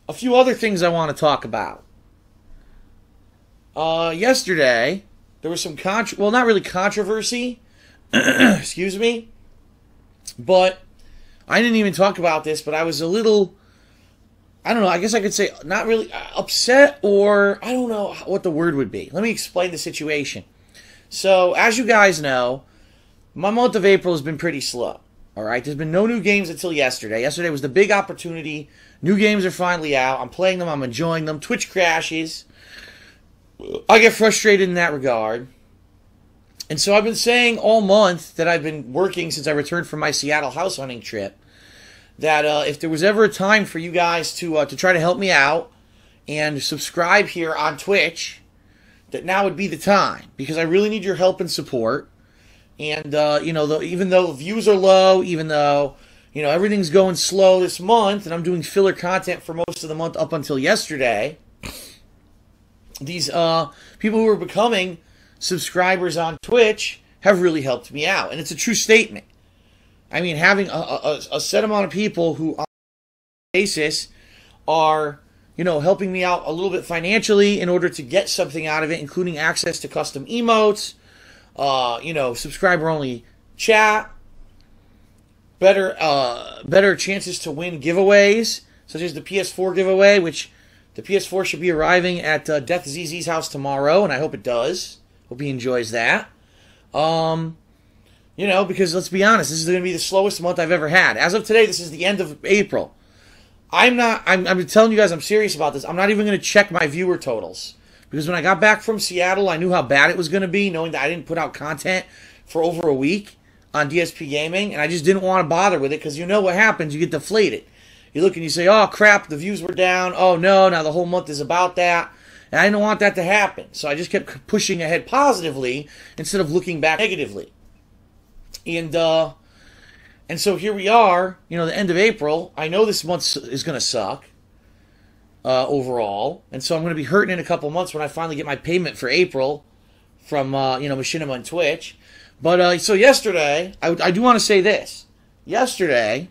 a few other things I want to talk about. Yesterday, there was some well, not really controversy, excuse me, but I didn't even talk about this, but I was a little, I don't know, I guess I could say not really upset, or I don't know what the word would be. Let me explain the situation. So, as you guys know, my month of April has been pretty slow. All right, there's been no new games until yesterday. Yesterday was the big opportunity. New games are finally out. I'm playing them. I'm enjoying them. Twitch crashes. I get frustrated in that regard. And so I've been saying all month that I've been working since I returned from my Seattle house hunting trip that if there was ever a time for you guys to try to help me out and subscribe here on Twitch, that now would be the time, because I really need your help and support. And, you know, even though the views are low, even though, you know, everything's going slow this month, and I'm doing filler content for most of the month up until yesterday, these people who are becoming subscribers on Twitch have really helped me out. And it's a true statement. I mean, having a set amount of people who on a basis are, you know, helping me out a little bit financially in order to get something out of it, including access to custom emotes, you know, subscriber-only chat, better chances to win giveaways, such as the PS4 giveaway, which the PS4 should be arriving at Death ZZ's house tomorrow, and I hope it does. Hope he enjoys that. You know, because let's be honest, this is going to be the slowest month I've ever had. As of today, this is the end of April. I'm telling you guys I'm serious about this. I'm not even going to check my viewer totals. Because when I got back from Seattle, I knew how bad it was going to be, knowing that I didn't put out content for over a week on DSP Gaming, and I just didn't want to bother with it, because you know what happens, you get deflated. You look and you say, oh crap, the views were down, oh no, now the whole month is about that, and I didn't want that to happen. So I just kept pushing ahead positively, instead of looking back negatively. And so here we are, you know, the end of April. I know this month is going to suck. Overall, and so I'm going to be hurting in a couple months when I finally get my payment for April from you know, Machinima and Twitch. But so yesterday, I do want to say this. Yesterday,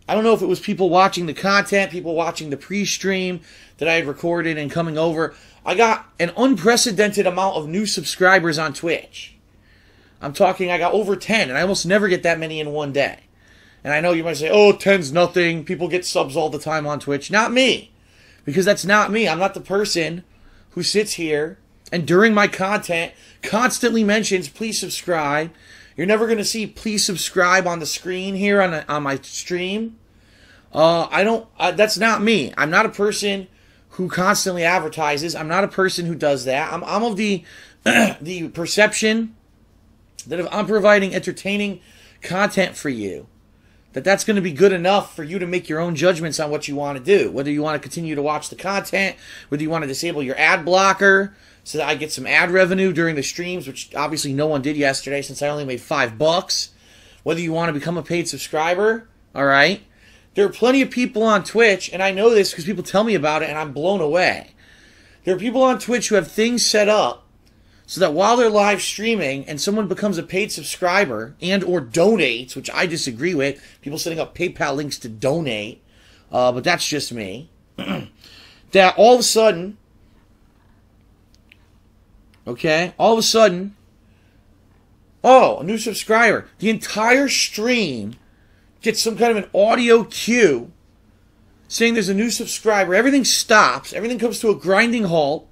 I don't know if it was people watching the content, people watching the pre-stream that I had recorded and coming over. I got an unprecedented amount of new subscribers on Twitch. I'm talking, I got over 10, and I almost never get that many in one day. And I know you might say, oh, 10's nothing. People get subs all the time on Twitch. Not me. Because that's not me. I'm not the person who sits here and during my content constantly mentions, please subscribe. You're never going to see please subscribe on the screen here on my stream. That's not me. I'm not a person who constantly advertises. I'm not a person who does that. I'm of the, the perception that if I'm providing entertaining content for you, that's going to be good enough for you to make your own judgments on what you want to do. Whether you want to continue to watch the content, whether you want to disable your ad blocker so that I get some ad revenue during the streams, which obviously no one did yesterday since I only made $5. Whether you want to become a paid subscriber, all right? There are plenty of people on Twitch, and I know this because people tell me about it, and I'm blown away. There are people on Twitch who have things set up so that while they're live streaming and someone becomes a paid subscriber and or donates, which I disagree with, people setting up PayPal links to donate, but that's just me, that all of a sudden, okay, all of a sudden, oh, a new subscriber. The entire stream gets some kind of an audio cue saying there's a new subscriber. Everything stops. Everything comes to a grinding halt.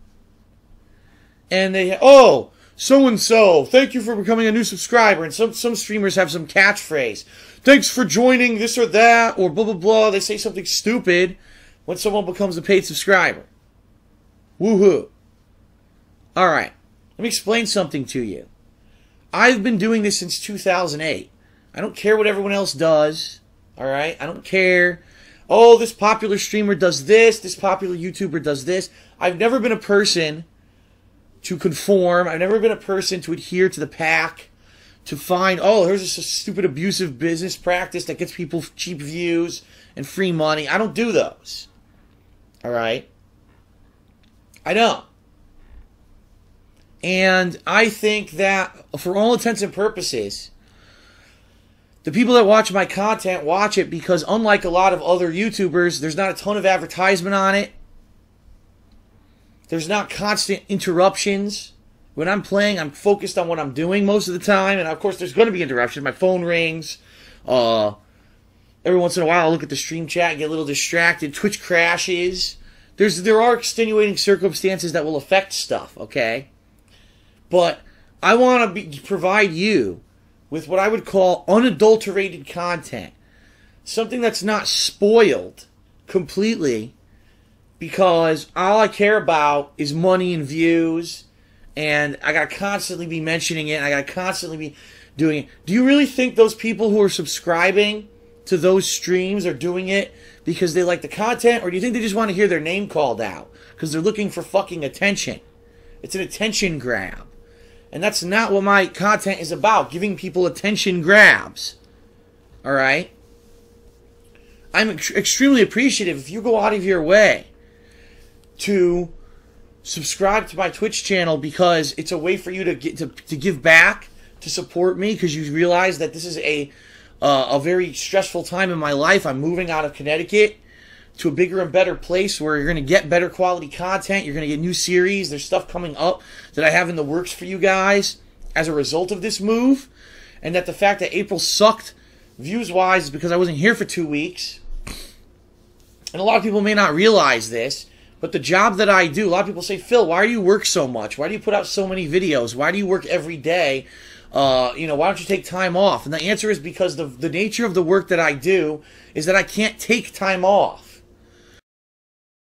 And they, oh, so-and-so, thank you for becoming a new subscriber. And some streamers have some catchphrase. Thanks for joining this or that, or blah, blah, blah. They say something stupid when someone becomes a paid subscriber. Woohoo. All right. Let me explain something to you. I've been doing this since 2008. I don't care what everyone else does. All right? I don't care. Oh, this popular streamer does this popular YouTuber does this. I've never been a person to conform. I've never been a person to adhere to the pack, to find, oh, here's a stupid abusive business practice that gets people cheap views and free money. I don't do those. All right? I don't. And I think that, for all intents and purposes, The people that watch my content watch it because, unlike a lot of other YouTubers, there's not a ton of advertisement on it. There's not constant interruptions. When I'm playing, I'm focused on what I'm doing most of the time. And, of course, there's going to be interruptions. My phone rings. Every once in a while, I'll look at the stream chat and get a little distracted. Twitch crashes. There are extenuating circumstances that will affect stuff, okay? But I want to provide you with what I would call unadulterated content. Something that's not spoiled completely, because all I care about is money and views, and I got to constantly be mentioning it, and I got to constantly be doing it. Do you really think those people who are subscribing to those streams are doing it because they like the content, or do you think they just want to hear their name called out because they're looking for fucking attention? It's an attention grab. And that's not what my content is about, giving people attention grabs. Alright? I'm extremely appreciative if you go out of your way to subscribe to my Twitch channel, because it's a way for you to give back, to support me, because you realize that this is a very stressful time in my life. I'm moving out of Connecticut to a bigger and better place where you're going to get better quality content. You're going to get new series. There's stuff coming up that I have in the works for you guys as a result of this move. And that the fact that April sucked views-wise is because I wasn't here for 2 weeks. And a lot of people may not realize this, but the job that I do, a lot of people say, Phil, why do you work so much? Why do you put out so many videos? Why do you work every day? Why don't you take time off? And the answer is because the nature of the work that I do is that I can't take time off.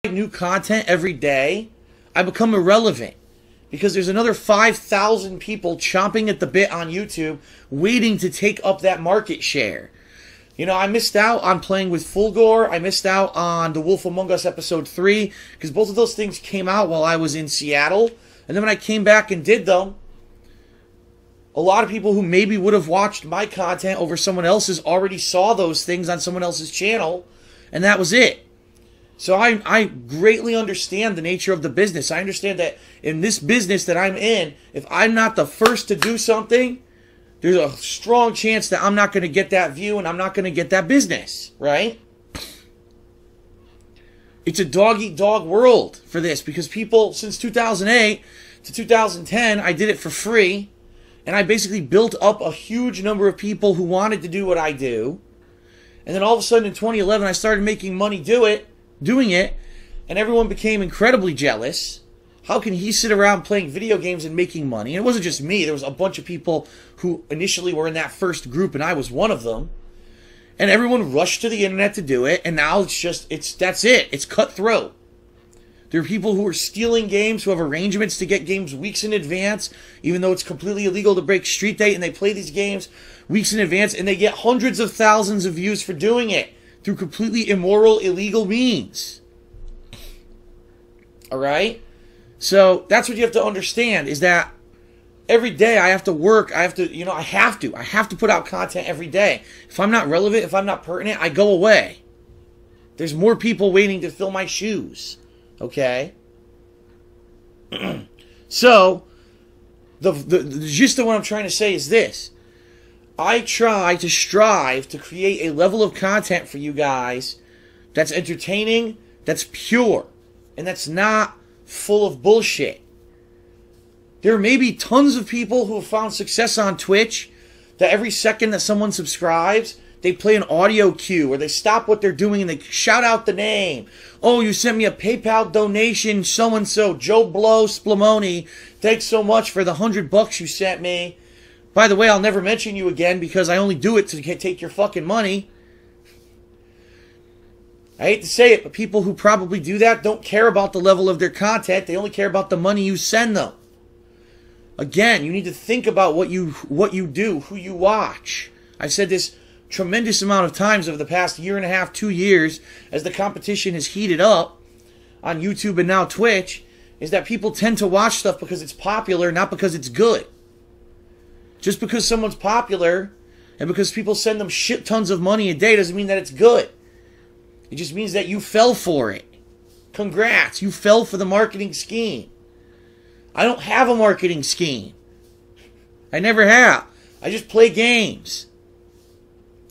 New content every day, I become irrelevant, because there's another 5,000 people chomping at the bit on YouTube waiting to take up that market share. I missed out on playing with Fulgore. I missed out on The Wolf Among Us Episode 3, because both of those things came out while I was in Seattle. And then when I came back and did them, a lot of people who maybe would have watched my content over someone else's already saw those things on someone else's channel, and that was it. So I greatly understand the nature of the business. I understand that in this business that I'm in, if I'm not the first to do something, there's a strong chance that I'm not going to get that view and I'm not going to get that business, right? It's a dog-eat-dog world for this, because people, since 2008 to 2010, I did it for free, and I basically built up a huge number of people who wanted to do what I do. And then all of a sudden in 2011, I started making money doing it, and everyone became incredibly jealous. How can he sit around playing video games and making money? And it wasn't just me. There was a bunch of people who initially were in that first group, and I was one of them. And everyone rushed to the internet to do it, and now that's it. It's cutthroat. There are people who are stealing games, who have arrangements to get games weeks in advance, even though it's completely illegal to break street date, and they play these games weeks in advance, and they get hundreds of thousands of views for doing it through completely immoral, illegal means. Alright? So, that's what you have to understand, is that every day I have to work, I have to put out content every day. If I'm not relevant, if I'm not pertinent, I go away. There's more people waiting to fill my shoes. Okay? So, the gist of what I'm trying to say is this. I try to strive to create a level of content for you guys that's entertaining, that's pure, and that's not full of bullshit. There may be tons of people who have found success on Twitch that every second that someone subscribes, they play an audio cue, or they stop what they're doing and they shout out the name. Oh, you sent me a PayPal donation, so-and-so, Joe Blow Splamoni. Thanks so much for the $100 you sent me. By the way, I'll never mention you again because I only do it to take your fucking money. I hate to say it, but people who probably do that don't care about the level of their content. They only care about the money you send them. Again, you need to think about what you do, who you watch. I've said this tremendous amount of times over the past year and a half, 2 years, as the competition has heated up on YouTube and now Twitch, is that people tend to watch stuff because it's popular, not because it's good. Just because someone's popular and because people send them shit tons of money a day doesn't mean that it's good. It just means that you fell for it. Congrats, you fell for the marketing scheme. I don't have a marketing scheme. I never have. I just play games.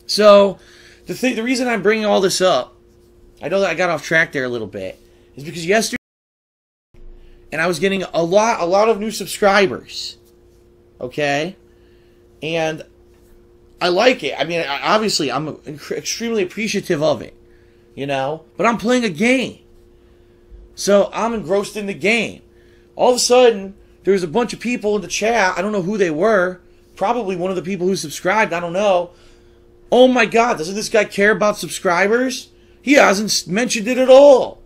So, the reason I'm bringing all this up, I know that I got off track there a little bit, is because yesterday, and I was getting a lot of new subscribers, okay? And I like it. I mean, obviously, I'm extremely appreciative of it, you know? But I'm playing a game. So, I'm engrossed in the game. All of a sudden, there's a bunch of people in the chat, I don't know who they were, probably one of the people who subscribed, I don't know. Oh my God, doesn't this guy care about subscribers? He hasn't mentioned it at all.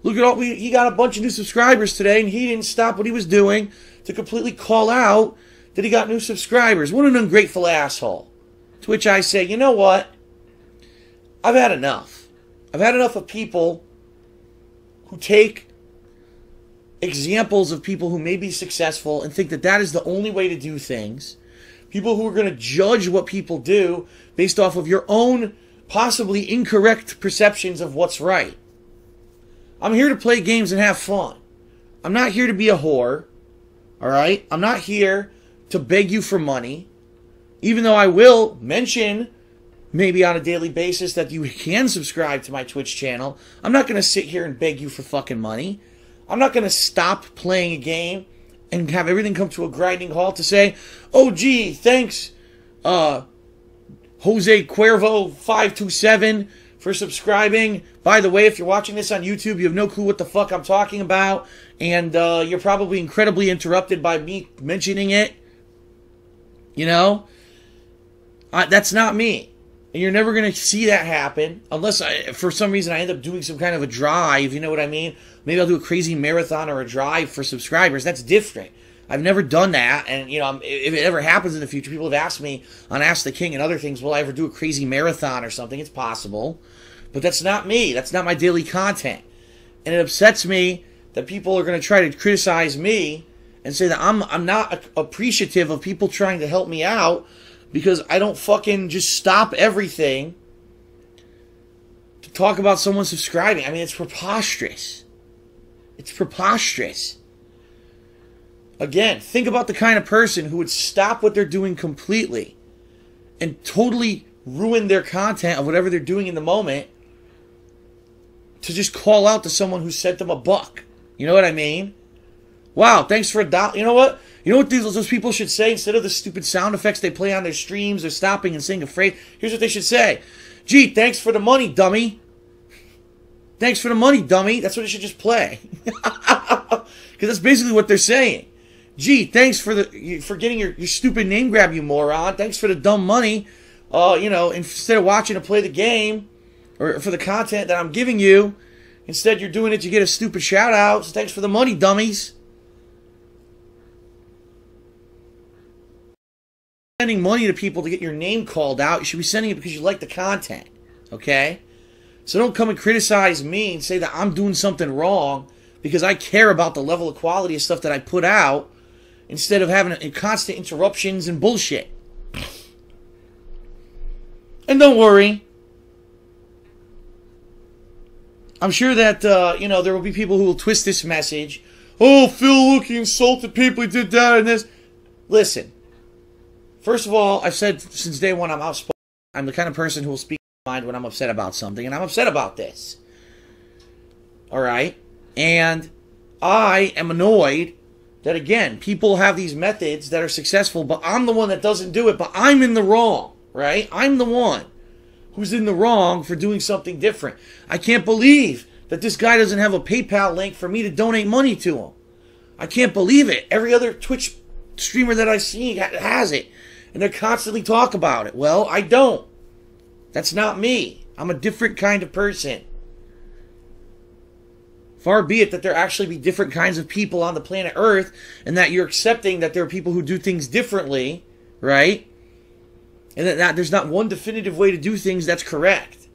Look at all, he got a bunch of new subscribers today, and he didn't stop what he was doing to completely call out that he got new subscribers. What an ungrateful asshole. To which I say, you know what? I've had enough. I've had enough of people who take examples of people who may be successful and think that that is the only way to do things. People who are going to judge what people do based off of your own possibly incorrect perceptions of what's right. I'm here to play games and have fun. I'm not here to be a whore. Alright? I'm not here to beg you for money. Even though I will mention, maybe on a daily basis, that you can subscribe to my Twitch channel. I'm not going to sit here and beg you for fucking money. I'm not going to stop playing a game and have everything come to a grinding halt to say, oh, gee, thanks, Jose Cuervo 527 for subscribing. By the way, if you're watching this on YouTube, you have no clue what the fuck I'm talking about, and you're probably incredibly interrupted by me mentioning it. You know? That's not me. And you're never going to see that happen unless, for some reason, I end up doing some kind of a drive, you know what I mean? Maybe I'll do a crazy marathon or a drive for subscribers. That's different. I've never done that, and, you know, if it ever happens in the future, people have asked me on Ask the King and other things, will I ever do a crazy marathon or something? It's possible. But that's not me. That's not my daily content. And it upsets me that people are going to try to criticize me and say that I'm not appreciative of people trying to help me out because I don't fucking just stop everything to talk about someone subscribing. I mean, it's preposterous. It's preposterous. Again, think about the kind of person who would stop what they're doing completely and totally ruin their content of whatever they're doing in the moment to just call out to someone who sent them a buck. You know what I mean? Wow, thanks for $1. You know what? You know what those people should say instead of the stupid sound effects they play on their streams or stopping and saying a phrase? Here's what they should say. Gee, thanks for the money, dummy. Thanks for the money, dummy. That's what it should just play. Because that's basically what they're saying. Gee, thanks for getting your stupid name grab, you moron. Thanks for the dumb money. You know, instead of watching to play the game or for the content that I'm giving you, instead you're doing it to get a stupid shout out. So thanks for the money, dummies. Sending money to people to get your name called out. You should be sending it because you like the content. Okay? So don't come and criticize me and say that I'm doing something wrong because I care about the level of quality of stuff that I put out instead of having constant interruptions and bullshit. And don't worry. I'm sure that, you know, there will be people who will twist this message. Oh, Phil, look, he insulted people, he did that and this. Listen. First of all, I've said since day one I'm outspoken. I'm the kind of person who will speak my mind when I'm upset about something, and I'm upset about this. Alright? And I am annoyed that, again, people have these methods that are successful, but I'm the one that doesn't do it, but I'm in the wrong, right? I'm the one who's in the wrong for doing something different. I can't believe that this guy doesn't have a PayPal link for me to donate money to him. I can't believe it. Every other Twitch streamer that I see has it. And they constantly talk about it. Well, I don't. That's not me. I'm a different kind of person. Far be it that there actually be different kinds of people on the planet Earth and that you're accepting that there are people who do things differently, right? And that there's not one definitive way to do things that's correct.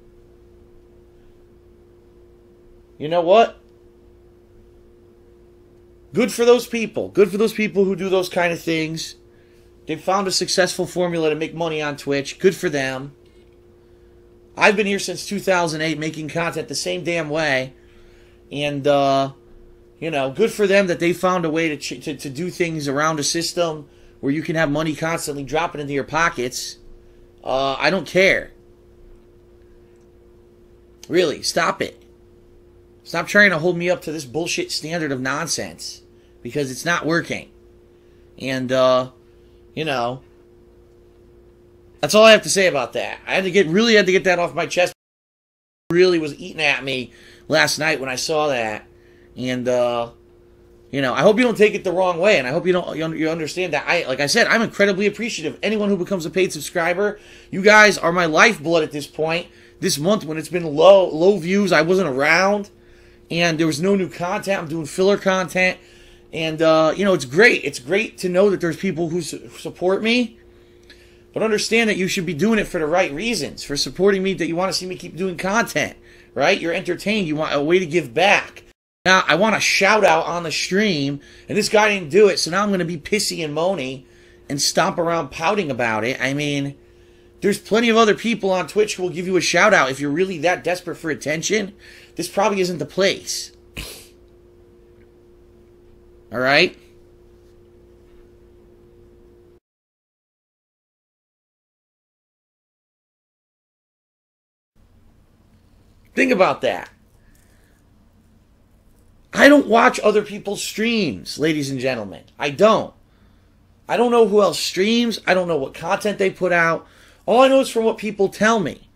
You know what? Good for those people. Good for those people who do those kind of things. They've found a successful formula to make money on Twitch. Good for them. I've been here since 2008 making content the same damn way. And, you know, good for them that they found a way to do things around a system where you can have money constantly dropping into your pockets. I don't care. Really, stop it. Stop trying to hold me up to this bullshit standard of nonsense, because it's not working. And, you know, that's all I have to say about that. I really had to get that off my chest. It really was eating at me last night when I saw that. And, you know, I hope you don't take it the wrong way, and I hope you understand that. Like I said, I'm incredibly appreciative. Anyone who becomes a paid subscriber, you guys are my lifeblood at this point. This month when it's been low views, I wasn't around, and there was no new content. I'm doing filler content, and you know, it's great. It's great to know that there's people who support me, but understand that you should be doing it for the right reasons, for supporting me, that you want to see me keep doing content, right? You're entertained. You want a way to give back. Now, I want a shout out on the stream, and this guy didn't do it, so now I'm going to be pissy and moany and stomp around pouting about it. I mean, there's plenty of other people on Twitch who will give you a shout out. If you're really that desperate for attention, this probably isn't the place. All right? Think about that. I don't watch other people's streams, ladies and gentlemen. I don't. I don't know who else streams. I don't know what content they put out. All I know is from what people tell me.